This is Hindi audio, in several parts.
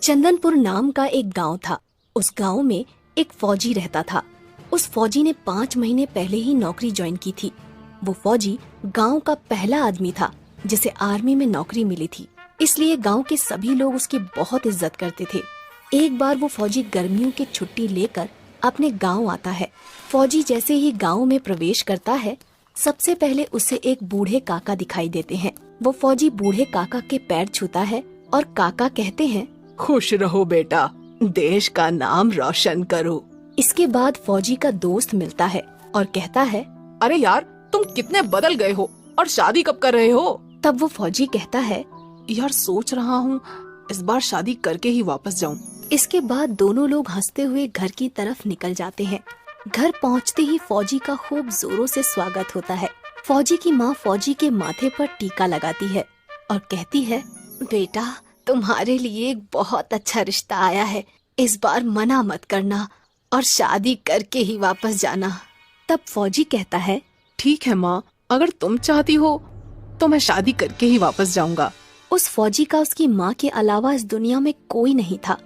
चंदनपुर नाम का एक गांव था। उस गांव में एक फौजी रहता था। उस फौजी ने 5 महीने पहले ही नौकरी ज्वाइन की थी। वो फौजी गांव का पहला आदमी था जिसे आर्मी में नौकरी मिली थी, इसलिए गांव के सभी लोग उसकी बहुत इज्जत करते थे। एक बार वो फौजी गर्मियों की छुट्टी लेकर अपने गांव आता है। फौजी जैसे ही गांव में प्रवेश करता है, सबसे पहले उसे एक बूढ़े काका दिखाई देते हैं। वो फौजी बूढ़े काका के पैर छूता है और काका कहते हैं, खुश रहो बेटा, देश का नाम रोशन करो। इसके बाद फौजी का दोस्त मिलता है और कहता है, अरे यार, तुम कितने बदल गए हो और शादी कब कर रहे हो? तब वो फौजी कहता है, यार सोच रहा हूँ इस बार शादी करके ही वापस जाऊँ। इसके बाद दोनों लोग हंसते हुए घर की तरफ निकल जाते हैं। घर पहुंचते ही फौजी का खूब जोरों से स्वागत होता है। फौजी की माँ फौजी के माथे पर टीका लगाती है और कहती है, बेटा, तुम्हारे लिए एक बहुत अच्छा रिश्ता आया है। इस बार मना मत करना और शादी करके ही वापस जाना। तब फौजी कहता है, ठीक है माँ, अगर तुम चाहती हो तो मैं शादी करके ही वापस जाऊंगा। उस फौजी का उसकी माँ के अलावा इस दुनिया में कोई नहीं था।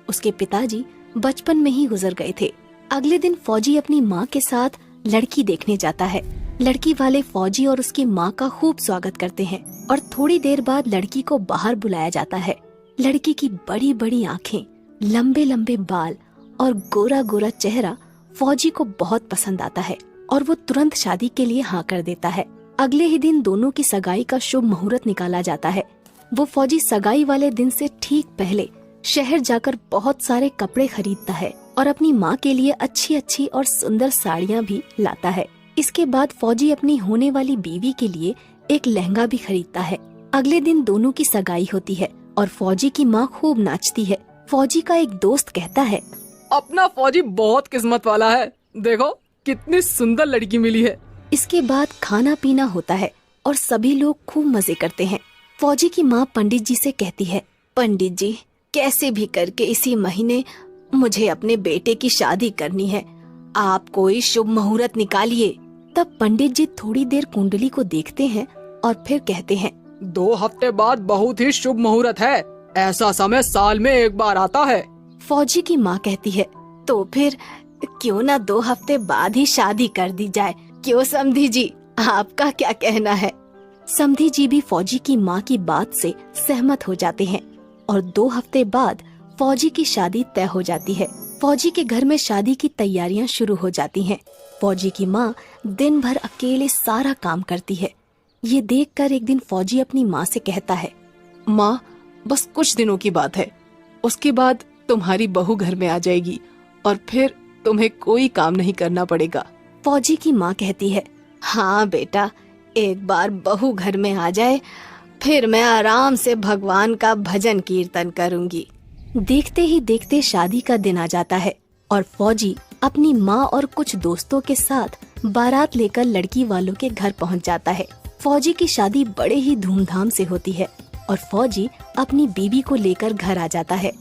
उसके पिताजी बचपन में ही गुजर गए थे। अगले दिन फौजी अपनी माँ के साथ लड़की देखने जाता है। लड़की वाले फौजी और उसकी माँ का खूब स्वागत करते हैं और थोड़ी देर बाद लड़की को बाहर बुलाया जाता है। लड़की की बड़ी बड़ी आँखें, लंबे लंबे बाल और गोरा गोरा चेहरा फौजी को बहुत पसंद आता है और वो तुरंत शादी के लिए हाँ कर देता है। अगले ही दिन दोनों की सगाई का शुभ मुहूर्त निकाला जाता है। वो फौजी सगाई वाले दिन से ठीक पहले शहर जाकर बहुत सारे कपड़े खरीदता है और अपनी माँ के लिए अच्छी अच्छी और सुंदर साड़ियाँ भी लाता है। इसके बाद फौजी अपनी होने वाली बीवी के लिए एक लहंगा भी खरीदता है। अगले दिन दोनों की सगाई होती है और फौजी की माँ खूब नाचती है। फौजी का एक दोस्त कहता है, अपना फौजी बहुत किस्मत वाला है, देखो कितनी सुंदर लड़की मिली है। इसके बाद खाना पीना होता है और सभी लोग खूब मजे करते हैं। फौजी की माँ पंडित जी से कहती है, पंडित जी, कैसे भी करके इसी महीने मुझे अपने बेटे की शादी करनी है, आप कोई शुभ मुहूर्त निकालिए। तब पंडित जी थोड़ी देर कुंडली को देखते हैं और फिर कहते हैं, 2 हफ्ते बाद बहुत ही शुभ मुहूर्त है, ऐसा समय साल में एक बार आता है। फौजी की माँ कहती है, तो फिर क्यों ना 2 हफ्ते बाद ही शादी कर दी जाए, क्यों समधी जी, आपका क्या कहना है? समधी जी भी फौजी की माँ की बात से सहमत हो जाते हैं और 2 हफ्ते बाद फौजी की शादी तय हो जाती है। फौजी के घर में शादी की तैयारियां शुरू हो जाती हैं। फौजी की माँ दिन भर अकेले सारा काम करती है। ये देखकर एक दिन फौजी अपनी माँ से कहता है, माँ, बस कुछ दिनों की बात है, उसके बाद तुम्हारी बहू घर में आ जाएगी और फिर तुम्हें कोई काम नहीं करना पड़ेगा। फौजी की माँ कहती है, हाँ बेटा, एक बार बहू घर में आ जाए फिर मैं आराम से भगवान का भजन कीर्तन करूंगी। देखते ही देखते शादी का दिन आ जाता है और फौजी अपनी माँ और कुछ दोस्तों के साथ बारात लेकर लड़की वालों के घर पहुँच जाता है। फौजी की शादी बड़े ही धूमधाम से होती है और फौजी अपनी बीवी को लेकर घर आ जाता है।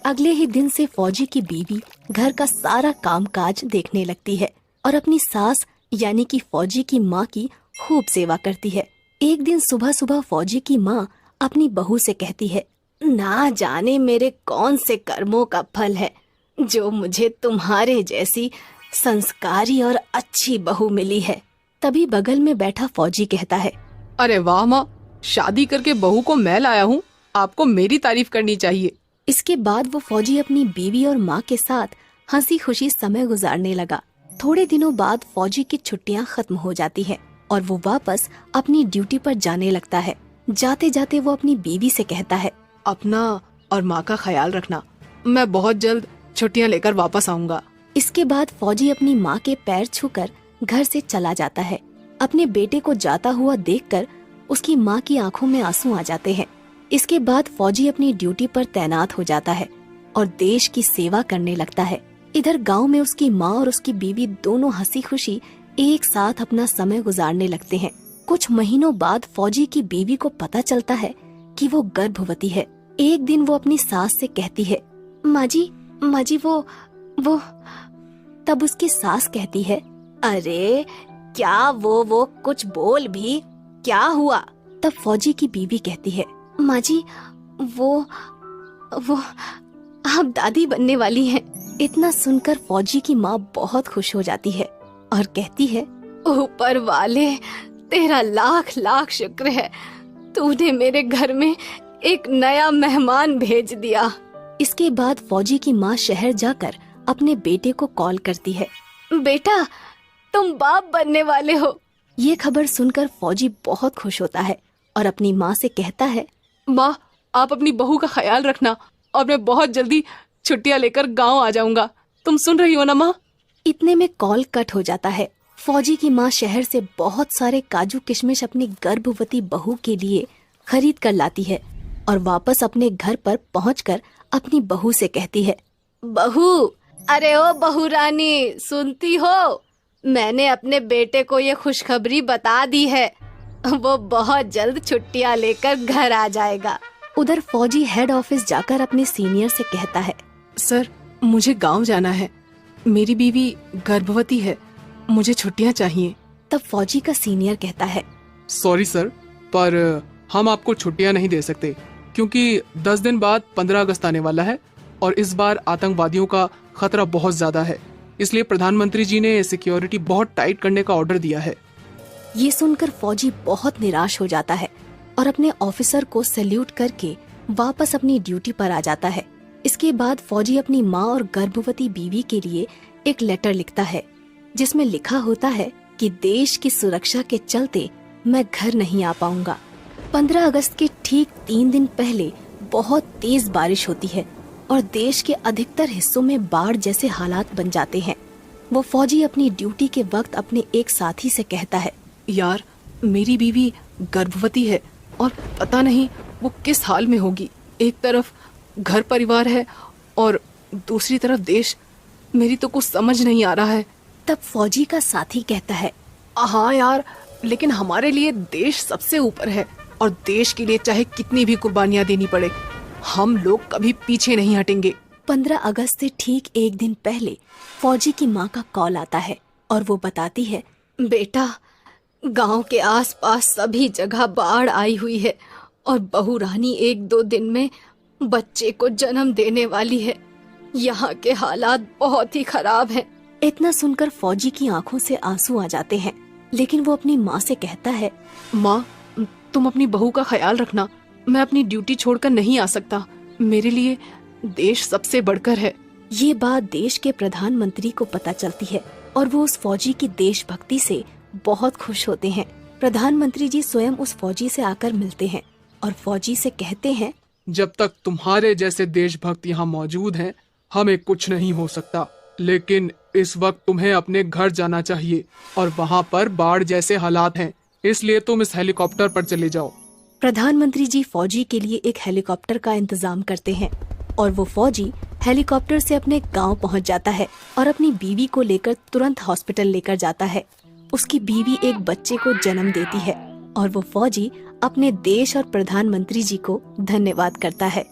अगले ही दिन से फौजी की बीवी घर का सारा कामकाज देखने लगती है और अपनी सास यानी कि फौजी की माँ की खूब सेवा करती है। एक दिन सुबह सुबह फौजी की माँ अपनी बहू से कहती है, ना जाने मेरे कौन से कर्मों का फल है जो मुझे तुम्हारे जैसी संस्कारी और अच्छी बहू मिली है। तभी बगल में बैठा फौजी कहता है, अरे वाह माँ, शादी करके बहू को मैं लाया हूँ, आपको मेरी तारीफ करनी चाहिए। इसके बाद वो फौजी अपनी बीवी और माँ के साथ हंसी खुशी समय गुजारने लगा। थोड़े दिनों बाद फौजी की छुट्टियाँ खत्म हो जाती हैं और वो वापस अपनी ड्यूटी पर जाने लगता है। जाते जाते वो अपनी बीवी से कहता है, अपना और माँ का ख्याल रखना, मैं बहुत जल्द छुट्टियाँ लेकर वापस आऊँगा। इसके बाद फौजी अपनी माँ के पैर छूकर घर से चला जाता है। अपने बेटे को जाता हुआ देखकर उसकी माँ की आंखों में आंसू आ जाते हैं। इसके बाद फौजी अपनी ड्यूटी पर तैनात हो जाता है और देश की सेवा करने लगता है। इधर गांव में उसकी माँ और उसकी बीवी दोनों हंसी खुशी एक साथ अपना समय गुजारने लगते हैं। कुछ महीनों बाद फौजी की बीवी को पता चलता है कि वो गर्भवती है। एक दिन वो अपनी सास से कहती है, माँ जी वो तब उसकी सास कहती है, अरे क्या वो कुछ बोल भी, क्या हुआ? तब फौजी की बीवी कहती है, माँ जी वो आप दादी बनने वाली हैं। इतना सुनकर फौजी की माँ बहुत खुश हो जाती है और कहती है, ऊपर वाले तेरा लाख लाख शुक्र है, तूने मेरे घर में एक नया मेहमान भेज दिया। इसके बाद फौजी की माँ शहर जाकर अपने बेटे को कॉल करती है। बेटा, तुम बाप बनने वाले हो। ये खबर सुनकर फौजी बहुत खुश होता है और अपनी माँ से कहता है, माँ, आप अपनी बहू का ख्याल रखना और मैं बहुत जल्दी छुट्टियाँ लेकर गांव आ जाऊंगा। तुम सुन रही हो ना माँ? इतने में कॉल कट हो जाता है। फौजी की माँ शहर से बहुत सारे काजू किशमिश अपनी गर्भवती बहू के लिए खरीद कर लाती है और वापस अपने घर पर पहुंचकर अपनी बहू से कहती है, बहू, अरे ओ बहू रानी, सुनती हो? मैंने अपने बेटे को ये खुशखबरी बता दी है, वो बहुत जल्द छुट्टियां लेकर घर आ जाएगा। उधर फौजी हेड ऑफिस जाकर अपने सीनियर से कहता है, सर, मुझे गांव जाना है, मेरी बीवी गर्भवती है, मुझे छुट्टियां चाहिए। तब फौजी का सीनियर कहता है, सॉरी सर, पर हम आपको छुट्टियां नहीं दे सकते क्योंकि 10 दिन बाद 15 अगस्त आने वाला है और इस बार आतंकवादियों का खतरा बहुत ज्यादा है, इसलिए प्रधानमंत्री जी ने सिक्योरिटी बहुत टाइट करने का ऑर्डर दिया है। ये सुनकर फौजी बहुत निराश हो जाता है और अपने ऑफिसर को सैल्यूट करके वापस अपनी ड्यूटी पर आ जाता है। इसके बाद फौजी अपनी माँ और गर्भवती बीवी के लिए एक लेटर लिखता है जिसमें लिखा होता है कि देश की सुरक्षा के चलते मैं घर नहीं आ पाऊंगा। 15 अगस्त के ठीक 3 दिन पहले बहुत तेज बारिश होती है और देश के अधिकतर हिस्सों में बाढ़ जैसे हालात बन जाते हैं। वो फौजी अपनी ड्यूटी के वक्त अपने एक साथी से कहता है, यार, मेरी बीवी गर्भवती है और पता नहीं वो किस हाल में होगी। एक तरफ घर परिवार है और दूसरी तरफ देश। मेरी तो कुछ समझ नहीं आ रहा है। तब फौजी का साथी कहता है, हाँ यार, लेकिन हमारे लिए देश सबसे ऊपर है और देश के लिए चाहे कितनी भी कुर्बानियां देनी पड़े, हम लोग कभी पीछे नहीं हटेंगे। 15 अगस्त से ठीक एक दिन पहले फौजी की माँ का कॉल आता है और वो बताती है, बेटा, गांव के आसपास सभी जगह बाढ़ आई हुई है और बहू रानी 1-2 दिन में बच्चे को जन्म देने वाली है। यहाँ के हालात बहुत ही खराब हैं। इतना सुनकर फौजी की आंखों से आंसू आ जाते हैं, लेकिन वो अपनी माँ से कहता है, माँ, तुम अपनी बहू का ख्याल रखना, मैं अपनी ड्यूटी छोड़कर नहीं आ सकता, मेरे लिए देश सबसे बढ़कर है। ये बात देश के प्रधानमंत्री को पता चलती है और वो उस फौजी की देशभक्ति से बहुत खुश होते हैं। प्रधानमंत्री जी स्वयं उस फौजी से आकर मिलते हैं और फौजी से कहते हैं, जब तक तुम्हारे जैसे देशभक्त यहाँ मौजूद हैं, हमें कुछ नहीं हो सकता, लेकिन इस वक्त तुम्हें अपने घर जाना चाहिए और वहाँ पर बाढ़ जैसे हालात हैं, इसलिए तुम इस हेलीकॉप्टर पर चले जाओ। प्रधानमंत्री जी फौजी के लिए एक हेलीकॉप्टर का इंतजाम करते हैं और वो फौजी हेलीकॉप्टर से अपने गांव पहुंच जाता है और अपनी बीवी को लेकर तुरंत हॉस्पिटल लेकर जाता है। उसकी बीवी एक बच्चे को जन्म देती है और वो फौजी अपने देश और प्रधानमंत्री जी को धन्यवाद करता है।